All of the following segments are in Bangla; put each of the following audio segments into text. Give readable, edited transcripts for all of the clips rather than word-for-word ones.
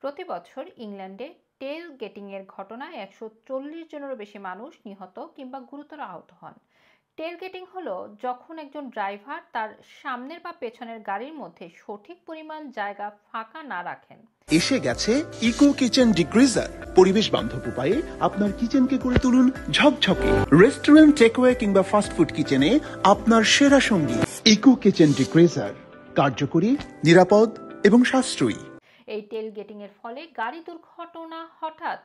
প্রতি বছর ইংল্যান্ডে টেল গেটিংয়ের ঘটনায় ১৪০ জনেরও বেশি মানুষ নিহত কিংবা গুরুতর আহত হন। টেল গেটিং হলো যখন একজন ড্রাইভার তার সামনের বা পেছনের গাড়ির মধ্যে সঠিক পরিমাণ জায়গা ফাঁকা না রাখেন। এসে গেছে ইকো কিচেন ডিগ্রিজার। পরিবেশ বান্ধব উপায়ে আপনার কিচেনকে করে তুলুন ঝকঝকে। রেস্টুরেন্ট, টেকওয়ে কিংবা ফাস্টফুড কিচেনে আপনার সেরা সঙ্গী ইকো কিচেন ডিগ্রিজার, কার্যকরী, নিরাপদ এবং সাশ্রয়ী। এই টেল গেটিং এর ফলে হঠাৎ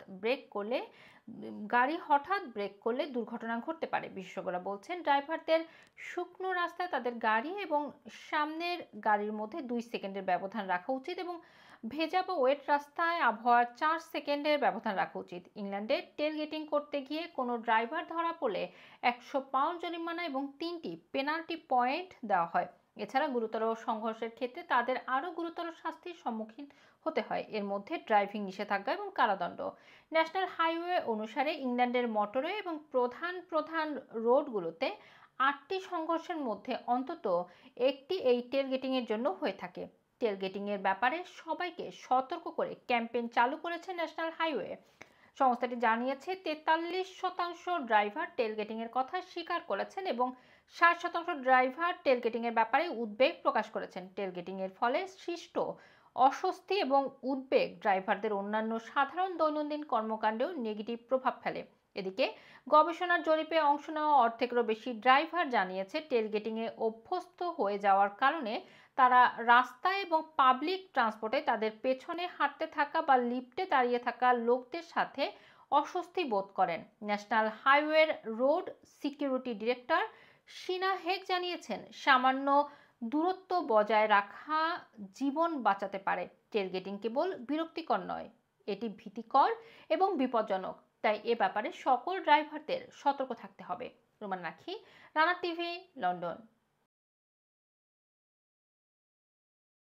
ব্রেক করলে দুর্ঘটনা ঘটতে পারে। বিশেষজ্ঞরা বলছেন ড্রাইভারদের শুকনো রাস্তায় তাদের গাড়ি এবং সামনের গাড়ির মধ্যে 2 সেকেন্ডের ব্যবধান রাখা উচিত এবং ভেজা বা ওয়েট রাস্তায় আবহাওয়ার 4 সেকেন্ডের ব্যবধান রাখা উচিত। ইংল্যান্ডে টেল গেটিং করতে গিয়ে কোনো ড্রাইভার ধরা পড়লে 100 পাউন্ড জরিমানা এবং 3টি পেনাল্টি পয়েন্ট দেওয়া হয়। এছাড়া গুরুতর সংঘর্ষের ক্ষেত্রে তাদের আরও গুরুতর শাস্তির সম্মুখীন হতে হয়, এর মধ্যে ড্রাইভিং নিষেধাজ্ঞা এবং কারাদণ্ড। ন্যাশনাল হাইওয়ে অনুসারে ইংল্যান্ডের মোটরওয়ে এবং প্রধান রোডগুলোতে 8টি সংঘর্ষের মধ্যে অন্তত একটি এই টেল গেটিং এর জন্য হয়ে থাকে। টেল গেটিং এর ব্যাপারে সবাইকে সতর্ক করে ক্যাম্পেইন চালু করেছে ন্যাশনাল হাইওয়ে। সংস্থাটি জানিয়েছে 43% ড্রাইভার টেল গেটিং এর কথা স্বীকার করেছেন এবং 60% ড্রাইভার টেল গেটিং এর ব্যাপারে উদ্বেগ প্রকাশ করেছেন। টেল গেটিং এর ফলে সৃষ্ট অস্বস্তি এবং উদ্বেগ ড্রাইভারদের অন্যান্য সাধারণ দৈনন্দিন কর্মকাণ্ডেও নেগেটিভ প্রভাব ফেলে। এদিকে গবেষণার জরিপে অংশ নেওয়া অর্ধেকেরও বেশি ড্রাইভার জানিয়েছে টেল গেটিং এ অভ্যস্ত হয়ে যাওয়ার কারণে তারা রাস্তায় এবং পাবলিক ট্রান্সপোর্টে তাদের পেছনে হাঁটতে থাকা বা লিফটে দাঁড়িয়ে থাকা লোকদের সাথে অস্বস্তি বোধ করেন। ন্যাশনাল হাইওয়ের road security director Sheena Hague জানিয়েছেন সামান্য দূরত্ব বজায় রাখা জীবন বাঁচাতে পারে। টেল গেটিং কেবল বিরক্তিকর নয়, এটি ভীতিকর এবং বিপজ্জনক। তাই এ ব্যাপারে সকল ড্রাইভারদের সতর্ক থাকতে হবে। রোমান রাখি, রানা টিভি, লন্ডন।